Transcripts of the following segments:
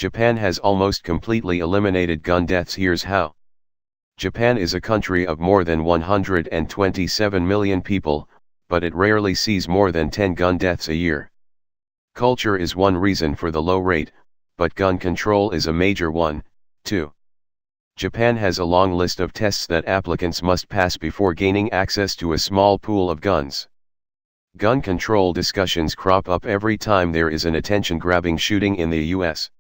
Japan has almost completely eliminated gun deaths. Here's how. Japan is a country of more than 127 million people, but it rarely sees more than 10 gun deaths a year. Culture is one reason for the low rate, but gun control is a major one, too. Japan has a long list of tests that applicants must pass before gaining access to a small pool of guns. Gun control discussions crop up every time there is an attention-grabbing shooting in the US.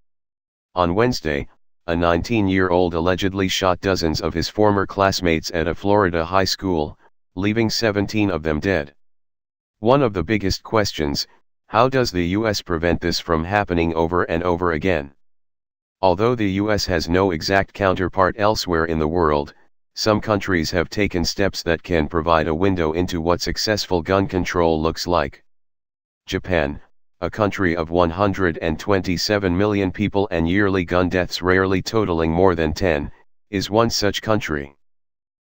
On Wednesday, a 19-year-old allegedly shot dozens of his former classmates at a Florida high school, leaving 17 of them dead. One of the biggest questions: how does the US prevent this from happening over and over again? Although the US has no exact counterpart elsewhere in the world, some countries have taken steps that can provide a window into what successful gun control looks like. Japan, a country of 127 million people and yearly gun deaths rarely totaling more than 10, is one such country.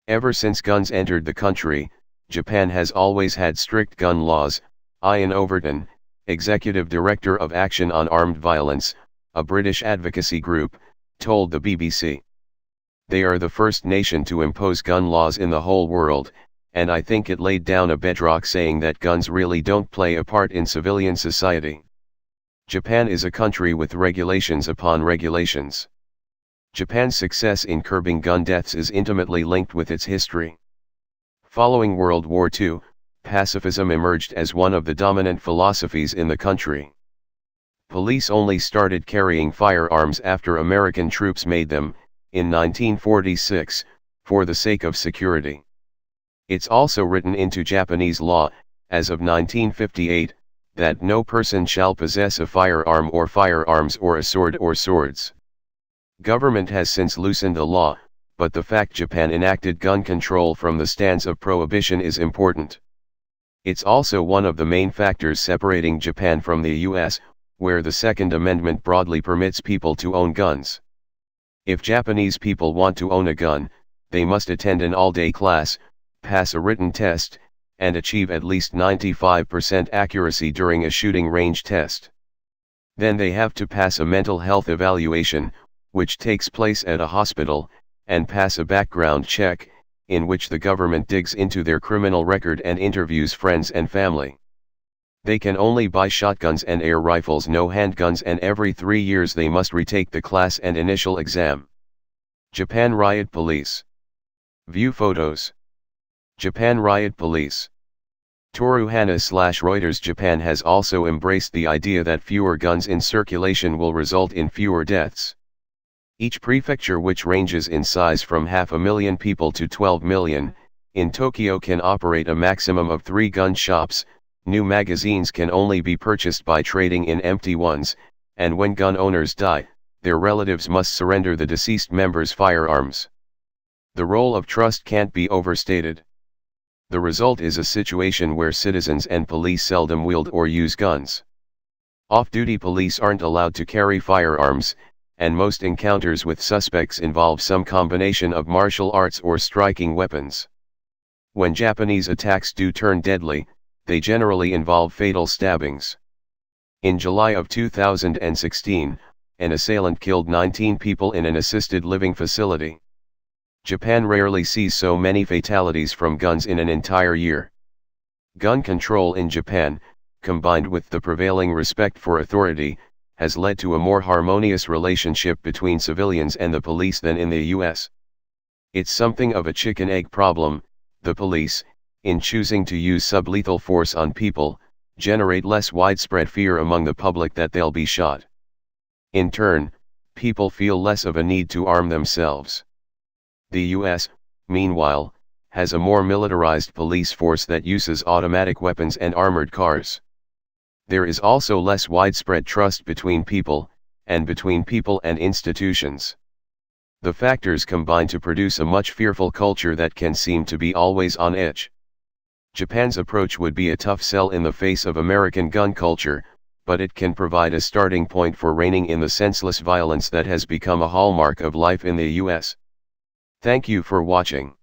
Ever since guns entered the country, Japan has always had strict gun laws. Ian Overton, Executive Director of Action on Armed Violence, a British advocacy group, told the BBC. They are the first nation to impose gun laws in the whole world, and I think it laid down a bedrock saying that guns really don't play a part in civilian society. Japan is a country with regulations upon regulations. Japan's success in curbing gun deaths is intimately linked with its history. Following World War II, pacifism emerged as one of the dominant philosophies in the country. Police only started carrying firearms after American troops made them, in 1946, for the sake of security. It's also written into Japanese law, as of 1958, that no person shall possess a firearm or firearms or a sword or swords. Government has since loosened the law, but the fact Japan enacted gun control from the stance of prohibition is important. It's also one of the main factors separating Japan from the US, where the Second Amendment broadly permits people to own guns. If Japanese people want to own a gun, they must attend an all-day class, pass a written test, and achieve at least 95% accuracy during a shooting range test. Then they have to pass a mental health evaluation, which takes place at a hospital, and pass a background check, in which the government digs into their criminal record and interviews friends and family. They can only buy shotguns and air rifles, no handguns, and every 3 years they must retake the class and initial exam. Japan Riot Police. View photos. Japan Riot Police. Toru Hana/Reuters. Japan has also embraced the idea that fewer guns in circulation will result in fewer deaths. Each prefecture, which ranges in size from 500,000 people to 12 million, in Tokyo can operate a maximum of 3 gun shops. New magazines can only be purchased by trading in empty ones, and when gun owners die, their relatives must surrender the deceased member's firearms. The role of trust can't be overstated. The result is a situation where citizens and police seldom wield or use guns. Off-duty police aren't allowed to carry firearms, and most encounters with suspects involve some combination of martial arts or striking weapons. When Japanese attacks do turn deadly, they generally involve fatal stabbings. In July of 2016, an assailant killed 19 people in an assisted living facility. Japan rarely sees so many fatalities from guns in an entire year. Gun control in Japan, combined with the prevailing respect for authority, has led to a more harmonious relationship between civilians and the police than in the US. It's something of a chicken-egg problem. The police, in choosing to use sublethal force on people, generate less widespread fear among the public that they'll be shot. In turn, people feel less of a need to arm themselves. The US, meanwhile, has a more militarized police force that uses automatic weapons and armored cars. There is also less widespread trust between people, and between people and institutions. The factors combine to produce a much fearful culture that can seem to be always on edge. Japan's approach would be a tough sell in the face of American gun culture, but it can provide a starting point for reining in the senseless violence that has become a hallmark of life in the US. Thank you for watching.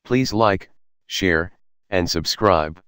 Please like, share, and subscribe.